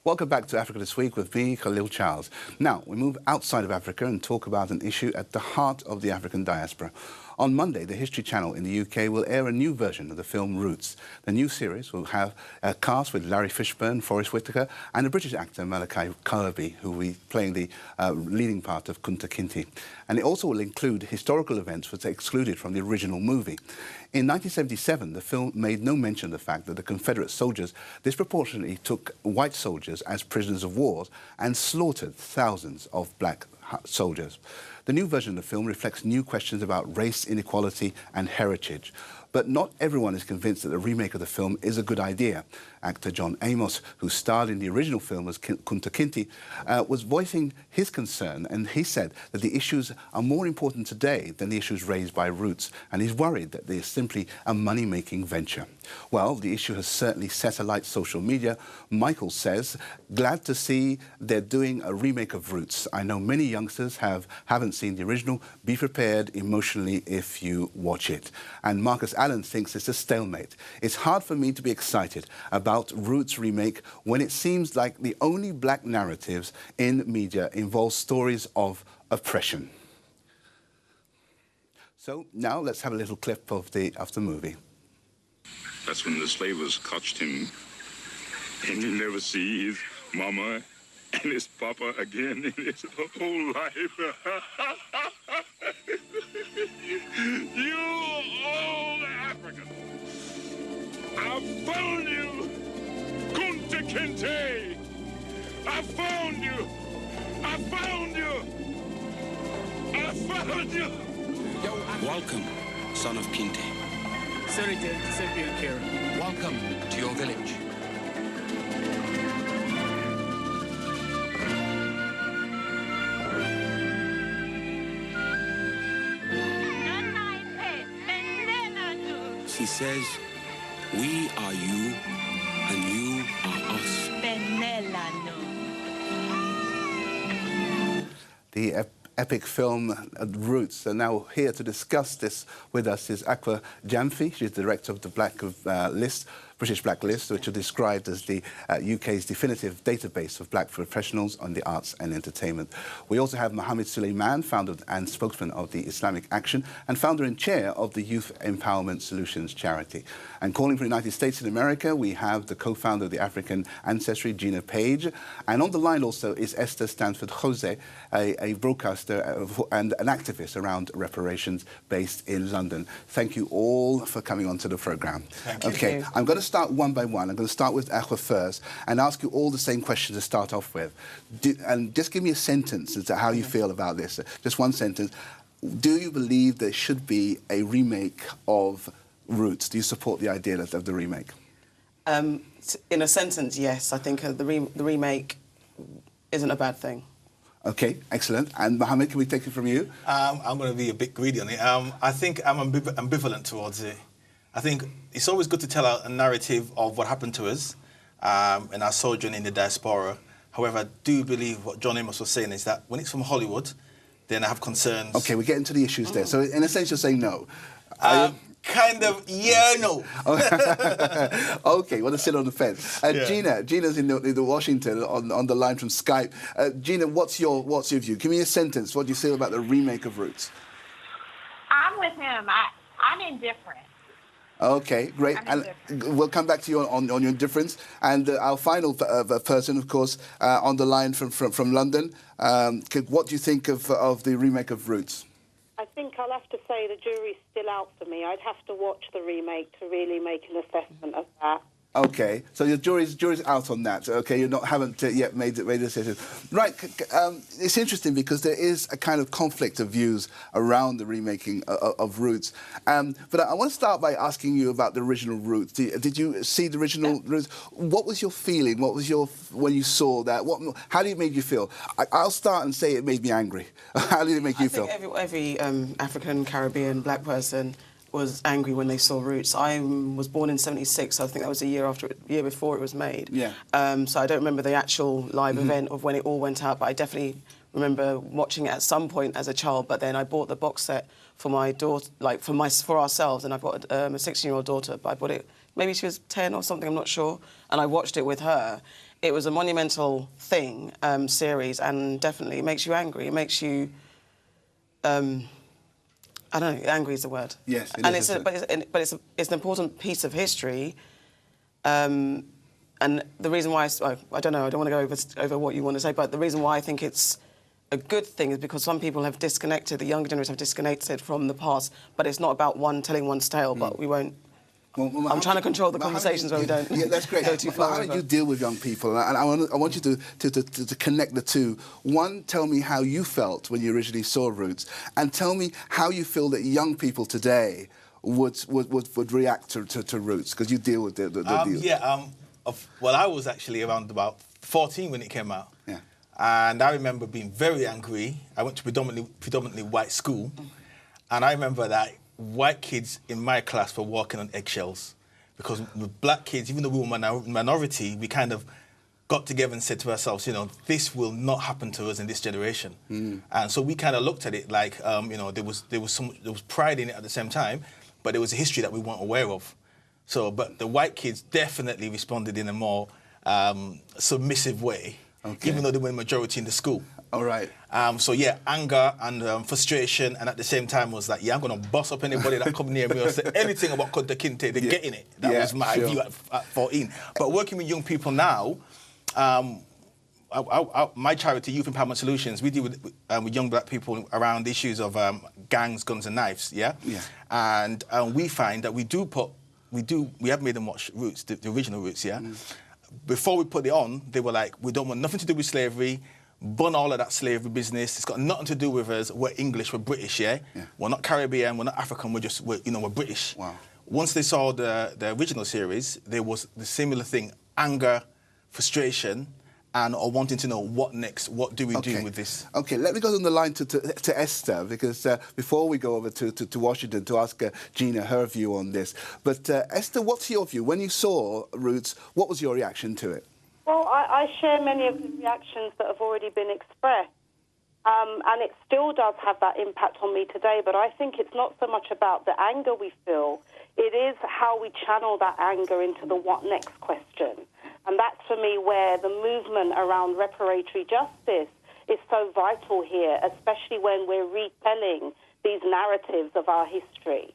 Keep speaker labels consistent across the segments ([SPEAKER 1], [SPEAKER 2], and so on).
[SPEAKER 1] Welcome back to Africa This Week with me, Khalil Charles. Now, we move outside of Africa and talk about an issue at the heart of the African diaspora. On Monday, the History Channel in the UK will air a new version of the film Roots. The new series will have a cast with Larry Fishburne, Forest Whitaker, and a British actor, Malachi Kirby, who will be playing the leading part of Kunta Kinte. And it also will include historical events which are excluded from the original movie. In 1977, the film made no mention of the fact that the Confederate soldiers disproportionately took white soldiers as prisoners of war and slaughtered thousands of black soldiers. The new version of the film reflects new questions about race, inequality and heritage. But not everyone is convinced that the remake of the film is a good idea. Actor John Amos, who starred in the original film as Kunta Kinte, was voicing his concern, and he said that the issues are more important today than the issues raised by Roots, and he's worried that they're simply a money-making venture. Well, the issue has certainly set alight social media. Michael says, glad to see they're doing a remake of Roots. I know many youngsters haven't seen the original. Be prepared emotionally if you watch it. And Marcus Allen thinks it's a stalemate. It's hard for me to be excited about Roots remake when it seems like the only black narratives in media involve stories of oppression. So now let's have a little clip of the movie.
[SPEAKER 2] That's when the slavers caught him, and he never see his mama and his papa again in his whole life. You old African, I found you, Kunta Kinte. I found you. I found you. I found you.
[SPEAKER 3] Welcome, son of Kinte. Welcome to your village. She says, we are you, and you are us.
[SPEAKER 1] The epic film Roots. And now here to discuss this with us is Akwa Jamfi. She's the director of the British Black List, which are described as the UK's definitive database of black professionals on the arts and entertainment. We also have Mohammed Suleiman, founder and spokesman of the Islamic Action and founder and chair of the Youth Empowerment Solutions charity. And calling from the United States and America, we have the co-founder of the African Ancestry, Gina Page. And on the line also is Esther Stanford-Jose, a broadcaster and an activist around reparations based in London. Thank you all for coming onto the program.
[SPEAKER 4] Thank you.
[SPEAKER 1] Okay, I'm going to start one by one. I'm going to start with Akwa first and ask you all the same questions to start off with. And just give me a sentence as to how you feel about this. Just one sentence. Do you believe there should be a remake of Roots? Do you support the idea of the remake?
[SPEAKER 4] In a sentence, yes. I think the remake isn't a bad thing.
[SPEAKER 1] Okay, excellent. And Mohammed, can we take it from you?
[SPEAKER 5] I'm going to be a bit greedy on it. I think I'm ambivalent towards it. I think it's always good to tell a narrative of what happened to us and our sojourn in the diaspora. However, I do believe what John Amos was saying is that when it's from Hollywood, then I have concerns.
[SPEAKER 1] Okay, we get into the issues there. So in a sense, you're saying no.
[SPEAKER 5] Kind of, yeah, no.
[SPEAKER 1] Okay, want to sit on the fence. Yeah. Gina's in the Washington on the line from Skype. Gina, what's your view? Give me a sentence. What do you feel about the remake of Roots?
[SPEAKER 6] I'm with him. I'm indifferent.
[SPEAKER 1] Okay, great. And we'll come back to you on your difference. And our final person, of course, on the line from London. What do you think of the remake of Roots?
[SPEAKER 7] I think I'll have to say the jury's still out for me. I'd have to watch the remake to really make an assessment of that.
[SPEAKER 1] Okay, so your jury's out on that. Okay, haven't yet made a decision. Right, it's interesting because there is a kind of conflict of views around the remaking of Roots. But I want to start by asking you about the original Roots. Did you see the original Roots? What was your feeling? What was when you saw that? How did it make you feel? I'll start and say it made me angry. How did it make you feel?
[SPEAKER 4] I think every African, Caribbean, black person was angry when they saw Roots. I was born in '76, so I think that was a year before it was made.
[SPEAKER 1] Yeah.
[SPEAKER 4] So I don't remember the actual live event of when it all went out, but I definitely remember watching it at some point as a child. But then I bought the box set for my daughter, like for ourselves, and I've got a 16-year-old daughter. But I bought it, maybe she was 10 or something, I'm not sure, and I watched it with her. it was a monumental thing, series, and definitely it makes you angry. It makes you, I don't know, angry is the word.
[SPEAKER 1] Yes, it
[SPEAKER 4] and
[SPEAKER 1] is,
[SPEAKER 4] it's an important piece of history. And the reason why, I don't know, I don't want to go over what you want to say, but the reason why I think it's a good thing is because some people have disconnected, the younger generation have disconnected from the past, but it's not about telling one's tale, but we won't. Well, I'm trying to control the conversations where we don't
[SPEAKER 1] that's great.
[SPEAKER 4] go too far.
[SPEAKER 1] How do you deal with young people? And I want you to connect the two. One, tell me how you felt when you originally saw Roots, and tell me how you feel that young people today would react to Roots, because you deal with
[SPEAKER 5] well, I was actually around about 14 when it came out.
[SPEAKER 1] Yeah.
[SPEAKER 5] And I remember being very angry. I went to predominantly white school, and I remember that white kids in my class were walking on eggshells, because with black kids, even though we were minority, we kind of got together and said to ourselves, this will not happen to us in this generation. And so we kind of looked at it like, there was pride in it at the same time, but there was a history that we weren't aware of. So, but the white kids definitely responded in a more submissive way, even though they were the majority in the school.
[SPEAKER 1] All right.
[SPEAKER 5] So yeah, anger and frustration, and at the same time was like, I'm going to boss up anybody that come near me or say anything about Kunta Kinte. They're getting it. That was my view at 14. But working with young people now, my charity, Youth Empowerment Solutions, we deal with young black people around issues of gangs, guns, and knives. Yeah. And we find that we have made them watch Roots, the original Roots. Yeah. Before we put it on, they were like, we don't want nothing to do with slavery. Bun all of that slavery business. It's got nothing to do with us. We're English. We're British. Yeah. We're not Caribbean. We're not African. We're British.
[SPEAKER 1] Wow.
[SPEAKER 5] Once they saw the original series, there was the similar thing: anger, frustration, and or wanting to know what next. What do we do with this?
[SPEAKER 1] Okay, let me go on the line to Esther, because before we go over to Washington to ask Gina her view on this. But Esther, what's your view? When you saw Roots, what was your reaction to it?
[SPEAKER 7] Well, I share many of the reactions that have already been expressed, and it still does have that impact on me today, but I think it's not so much about the anger we feel, it is how we channel that anger into the what next question. And that's, for me, where the movement around reparatory justice is so vital here, especially when we're retelling these narratives of our history.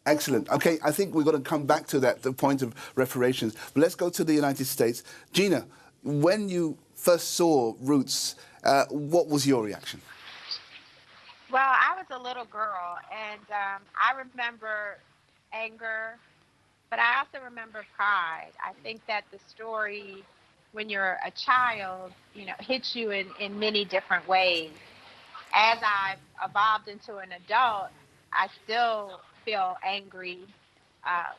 [SPEAKER 1] Excellent. Okay, I think we're going to come back to that, the point of reparations. But let's go to the United States. Gina, when you first saw Roots, what was your reaction?
[SPEAKER 6] Well, I was a little girl, and I remember anger, but I also remember pride. I think that the story, when you're a child, hits you in many different ways. As I've evolved into an adult, I still feel angry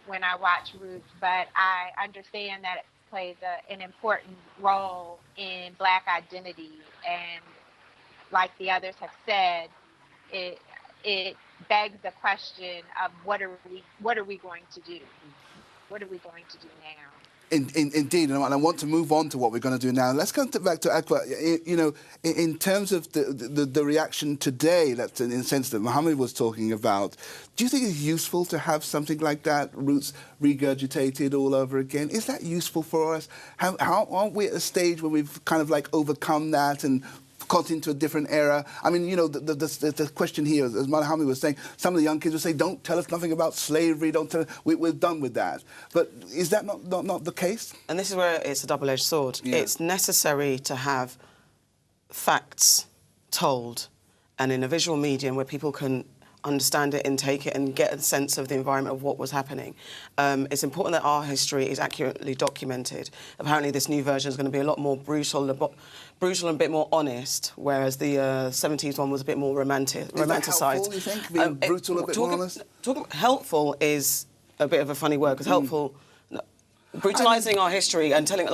[SPEAKER 6] when I watch Roots, but I understand that it plays an important role in Black identity, and like the others have said, it begs the question of what are we going to do? What are we going to do now?
[SPEAKER 1] Indeed, and I want to move on to what we're going to do now. Let's come back to Akbar. In terms of the reaction today, that's in the sense that Mohammed was talking about, do you think it's useful to have something like that, Roots regurgitated all over again? Is that useful for us? How aren't we at a stage where we've kind of like overcome that and got into a different era? I mean, the question here, as Mohammed was saying, some of the young kids will say, don't tell us nothing about slavery, we're done with that. But is that not the case?
[SPEAKER 4] And this is where it's a double-edged sword. Yeah. It's necessary to have facts told, and in a visual medium where people can understand it and take it and get a sense of the environment of what was happening. It's important that our history is accurately documented. Apparently this new version is going to be a lot more brutal and a bit more honest, whereas the 70s one was a bit more romanticised.
[SPEAKER 1] Is that helpful, you think, being brutal, a bit more honest?
[SPEAKER 4] Helpful is a bit of a funny word, because helpful... Brutalising our history and telling,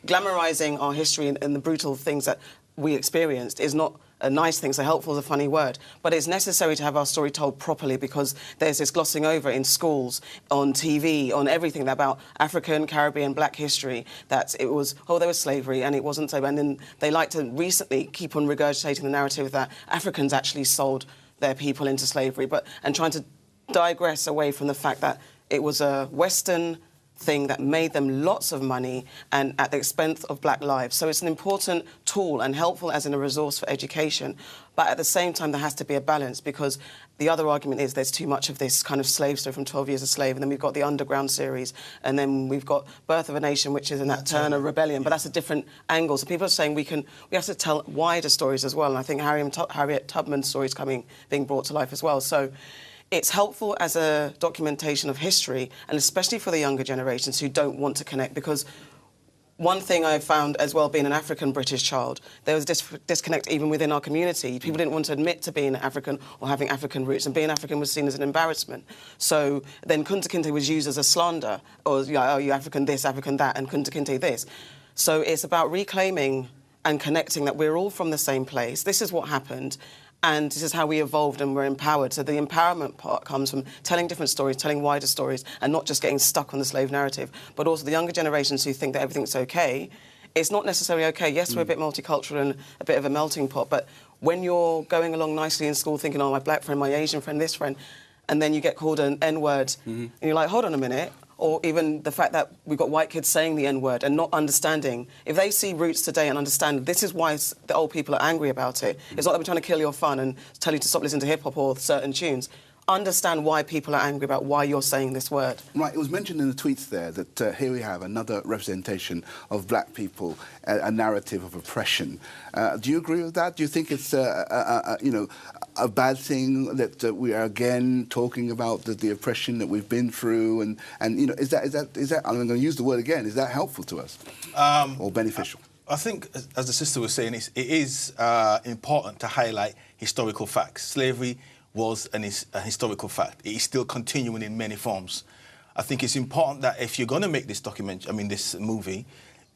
[SPEAKER 4] glamorising our history and the brutal things that we experienced is not a nice thing. So helpful is a funny word. But it's necessary to have our story told properly, because there's this glossing over in schools, on TV, on everything about African, Caribbean, Black history, that it was, there was slavery and it wasn't so. And then they like to recently keep on regurgitating the narrative that Africans actually sold their people into slavery, and trying to digress away from the fact that it was a Western thing that made them lots of money and at the expense of black lives. So it's an important tool and helpful as in a resource for education. But at the same time, there has to be a balance, because the other argument is there's too much of this kind of slave story from 12 Years a Slave, and then we've got the Underground series, and then we've got Birth of a Nation, which is in that Turner Rebellion, but that's a different angle. So people are saying we have to tell wider stories as well, and I think Harriet Tubman's story is being brought to life as well. So it's helpful as a documentation of history, and especially for the younger generations who don't want to connect, because one thing I found as well, being an African-British child, there was disconnect even within our community. People didn't want to admit to being African or having African roots, and being African was seen as an embarrassment. So then Kunta Kinte was used as a slander, or, oh, you African this, African that, and Kunta Kinte this. So it's about reclaiming and connecting that we're all from the same place. This is what happened, and this is how we evolved and we're empowered. So the empowerment part comes from telling different stories, telling wider stories, and not just getting stuck on the slave narrative. But also the younger generations who think that everything's okay, it's not necessarily okay. Yes, we're a bit multicultural and a bit of a melting pot, but when you're going along nicely in school thinking, oh, my black friend, my Asian friend, this friend, and then you get called an N-word, and you're like, hold on a minute. Or even the fact that we've got white kids saying the N-word and not understanding. If they see Roots today and understand this is why the old people are angry about it, it's not that we're trying to kill your fun and tell you to stop listening to hip-hop or certain tunes. Understand why people are angry about why you're saying this word.
[SPEAKER 1] Right, it was mentioned in the tweets there that here we have another representation of black people, a narrative of oppression. Do you agree with that? Do you think it's a bad thing that we are again talking about the oppression that we've been through, and is that I'm going to use the word again, is that helpful to us or beneficial?
[SPEAKER 5] I think, as the sister was saying, it is important to highlight historical facts. Slavery was a historical fact. It is still continuing in many forms. I think it's important that if you're going to make this this movie,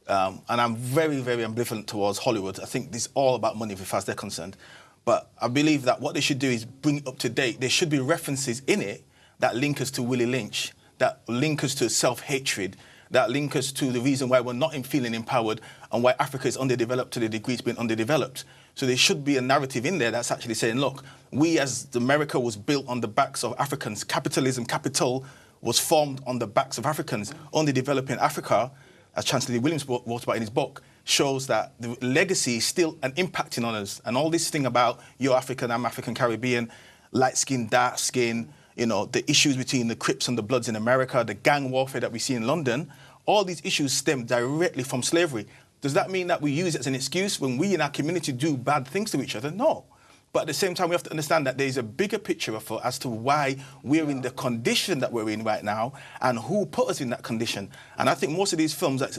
[SPEAKER 5] and I'm very, very ambivalent towards Hollywood. I think this is all about money as far as they're concerned. But I believe that what they should do is bring it up to date. There should be references in it that link us to Willie Lynch, that link us to self-hatred, that link us to the reason why we're not feeling empowered and why Africa is underdeveloped to the degree it's been underdeveloped. So there should be a narrative in there that's actually saying, look, we as America was built on the backs of Africans. Capital was formed on the backs of Africans. Underdeveloping Africa, as Chancellor Lee Williams wrote about in his book, shows that the legacy is still impacting on us. And all this thing about you're African, I'm African Caribbean, light skin, dark skin, the issues between the Crips and the Bloods in America, the gang warfare that we see in London, all these issues stem directly from slavery. Does that mean that we use it as an excuse when we in our community do bad things to each other? No. But at the same time, we have to understand that there is a bigger picture as to why we're in the condition that we're in right now and who put us in that condition. And I think most of these films, like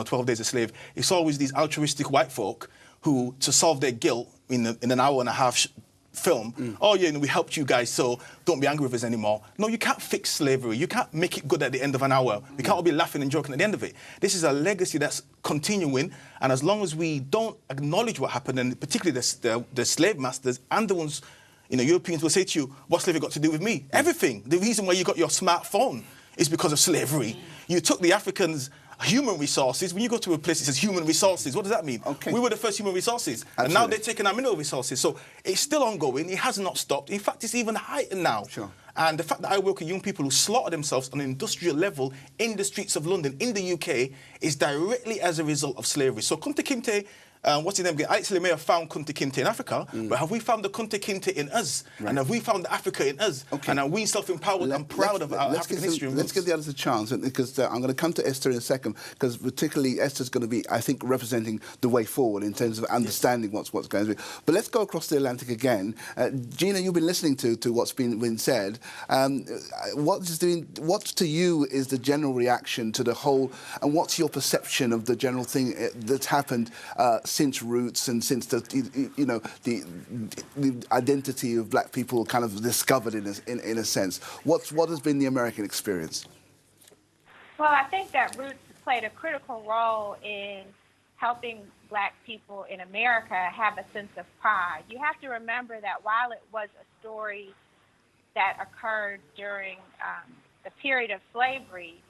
[SPEAKER 5] 12 Days a Slave, it's always these altruistic white folk who, to solve their guilt in an hour and a half film, we helped you guys, so don't be angry with us anymore. No, you can't fix slavery. You can't make it good at the end of an hour. We can't all be laughing and joking at the end of it. This is a legacy that's continuing, and as long as we don't acknowledge what happened, and particularly the slave masters and the ones, Europeans will say to you, what's slavery got to do with me? Everything. The reason why you got your smartphone is because of slavery. You took the Africans' human resources. When you go to a place that says human resources, what does that mean? Okay. We were the first human resources. Absolutely. And now they're taking our mineral resources. So it's still ongoing. It has not stopped. In fact, it's even heightened now. Sure. And the fact that I work with young people who slaughter themselves on an industrial level in the streets of London, in the UK, is directly as a result of slavery. So Kunta Kinte, what's his name again? Alex may have found Kunta Kinte in Africa, but have we found the Kunta Kinte in us? Right. And have we found the Africa in us? Okay. And are we self-empowered and proud of our African history? Let's give the others a chance, because I'm going to come to Esther in a second, because particularly Esther's going to be, I think, representing the way forward in terms of understanding what's going on. But let's go across the Atlantic again. Gina, you've been listening to what's been said. What to you is the general reaction to the whole, and what's your perception of the general thing that's happened since Roots and since the identity of black people kind of discovered in a sense? What has been the American experience?
[SPEAKER 6] Well, I think that Roots played a critical role in helping black people in America have a sense of pride. You have to remember that while it was a story that occurred during the period of slavery,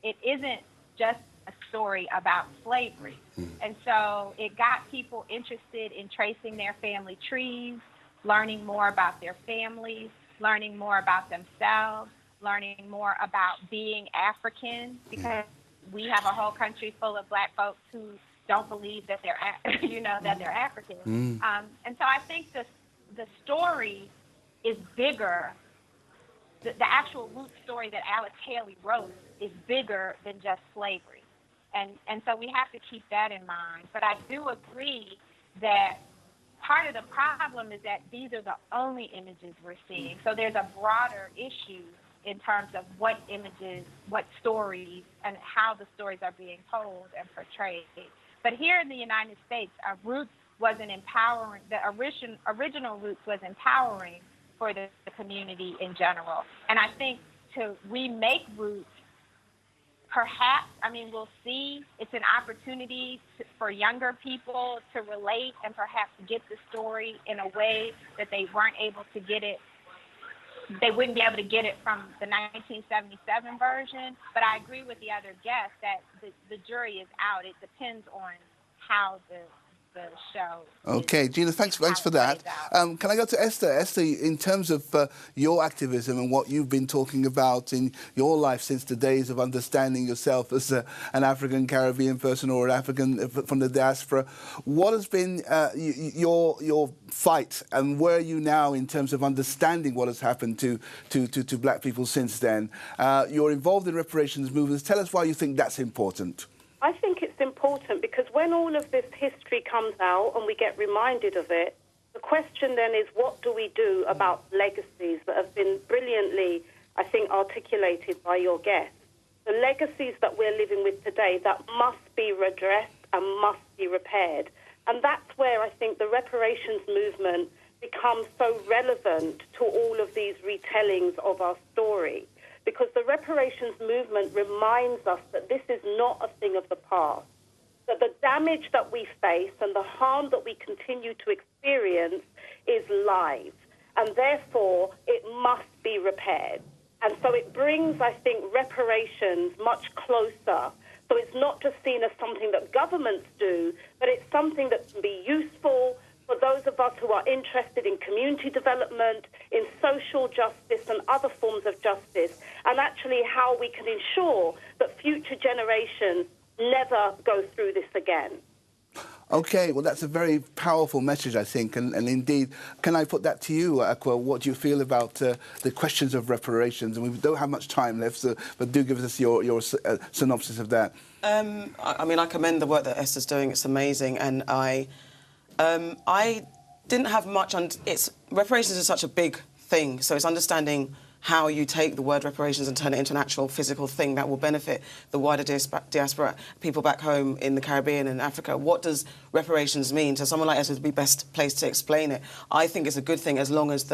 [SPEAKER 6] it isn't just a story about slavery. And so it got people interested in tracing their family trees, learning more about their families, learning more about themselves, learning more about being African, because we have a whole country full of black folks who don't believe that they're, that they're African. And so I think the story is bigger. The actual root story that Alex Haley wrote is bigger than just slavery. And so we have to keep that in mind. But I do agree that part of the problem is that these are the only images we're seeing. So there's a broader issue in terms of what images, what stories, and how the stories are being told and portrayed. But here in the United States, our Roots wasn't empowering. The original Roots was empowering for the community in general. And I think to remake Roots, perhaps, we'll see. It's an opportunity for younger people to relate and perhaps get the story in a way that they weren't able to get it. They wouldn't be able to get it from the 1977 version. But I agree with the other guests that the jury is out. It depends on how the show.
[SPEAKER 1] Okay, Gina, thanks for that. Can I go to Esther? Esther, in terms of your activism and what you've been talking about in your life since the days of understanding yourself as an African Caribbean person or an African from the diaspora, what has been your fight, and where are you now in terms of understanding what has happened to black people since then? You're involved in reparations movements. Tell us why you think that's important.
[SPEAKER 7] I think it's important because when all of this history comes out and we get reminded of it, the question then is, what do we do about legacies that have been brilliantly, I think, articulated by your guests? The legacies that we're living with today that must be redressed and must be repaired. And that's where I think the reparations movement becomes so relevant to all of these retellings of our story. Because the reparations movement reminds us that this is not a thing of the past, that the damage that we face and the harm that we continue to experience is live, and therefore it must be repaired. And so it brings, I think, reparations much closer. So it's not just seen as something that governments do, but it's something that can be useful for those of us who are interested in community development, in social justice and other forms of justice, and actually how we can ensure that future generations never go through this again.
[SPEAKER 1] Okay, well, that's a very powerful message, I think, and indeed, can I put that to you, Akwa? What do you feel about the questions of reparations? And we don't have much time left, but do give us your synopsis of that.
[SPEAKER 4] I commend the work that Esther's doing. It's amazing, and I didn't have much on. Reparations is such a big thing, so it's understanding how you take the word reparations and turn it into an actual physical thing that will benefit the wider diaspora, people back home in the Caribbean and Africa. What does reparations mean? So someone like Esther would be best placed to explain it. I think it's a good thing as long as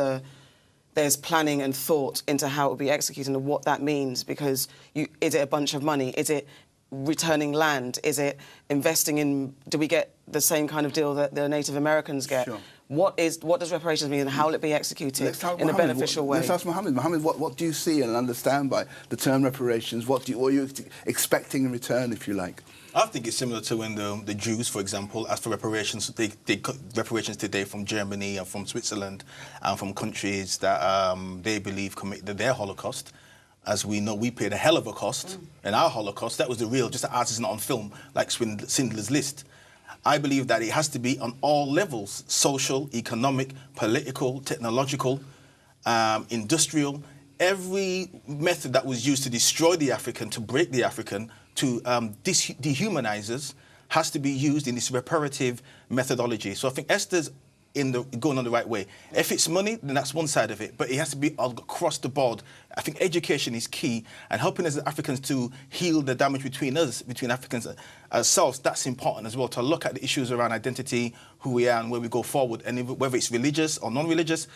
[SPEAKER 4] there's planning and thought into how it will be executed and what that means, because is it a bunch of money? Is it returning land? Is it investing in... Do we get the same kind of deal that the Native Americans get? Sure. What does reparations mean and how will it be executed in a beneficial way?
[SPEAKER 1] Let's ask Mohammed. Mohammed, what do you see and understand by the term reparations? What are you expecting in return, if you like?
[SPEAKER 5] I think it's similar to when the Jews, for example, asked for reparations. They got reparations today from Germany and from Switzerland and from countries that they believe committed their Holocaust. As we know, we paid a hell of a cost in our Holocaust. That was the real, just the artisan on film, like Schindler's List. I believe that it has to be on all levels: social, economic, political, technological, industrial. Every method that was used to destroy the African, to break the African, to dehumanize us, has to be used in this reparative methodology. So I think Esther's going on the right way. If it's money, then that's one side of it, but it has to be across the board. I think education is key, and helping us as Africans to heal the damage between us, between Africans ourselves, that's important as well, to look at the issues around identity, who we are and where we go forward, and whether it's religious or non-religious,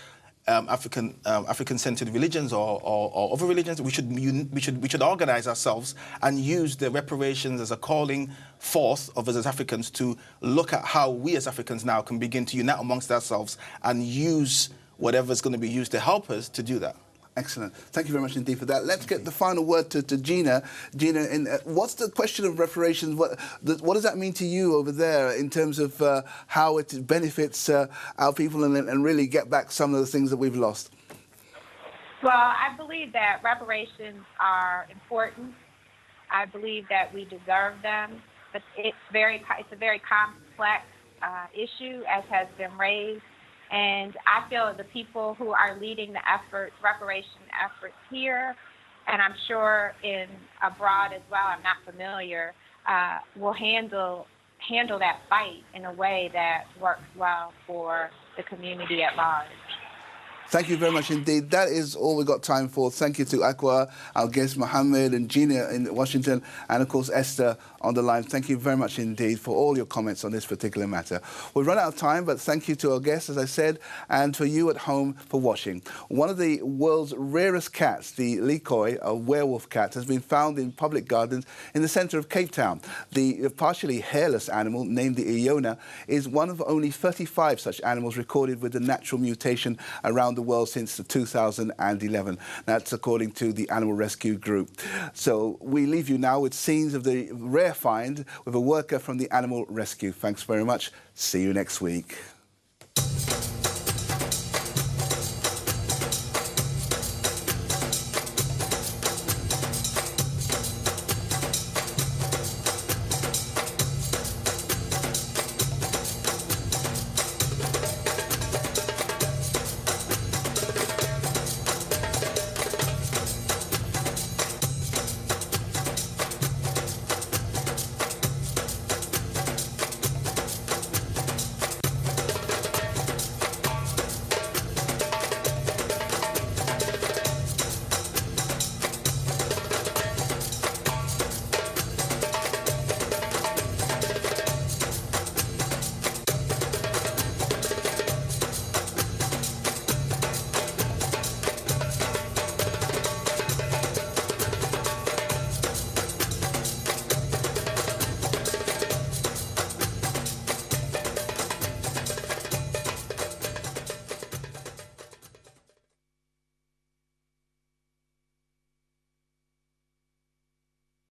[SPEAKER 5] African-centered religions or other religions, we should organize ourselves and use the reparations as a calling forth of us as Africans to look at how we as Africans now can begin to unite amongst ourselves and use whatever's going to be used to help us to do that.
[SPEAKER 1] Excellent. Thank you very much indeed for that. Let's get the final word to Gina. Gina, what's the question of reparations? What does that mean to you over there in terms of how it benefits our people and really get back some of the things that we've lost?
[SPEAKER 6] Well, I believe that reparations are important. I believe that we deserve them, but it's a very complex issue, as has been raised. And I feel the people who are leading the reparation efforts here, and I'm sure in abroad as well, I'm not familiar, will handle that fight in a way that works well for the community at large.
[SPEAKER 1] Thank you very much indeed. That is all we've got time for. Thank you to Aqua, our guest Mohammed and Gina in Washington, and of course Esther on the line. Thank you very much indeed for all your comments on this particular matter. We've run out of time, but thank you to our guests, as I said, and for you at home for watching. One of the world's rarest cats, the Likoi, a werewolf cat, has been found in public gardens in the centre of Cape Town. The partially hairless animal, named the Iona, is one of only 35 such animals recorded with the natural mutation around the world since 2011. That's according to the Animal Rescue Group. So we leave you now with scenes of the rare find with a worker from the Animal Rescue. Thanks very much. See you next week.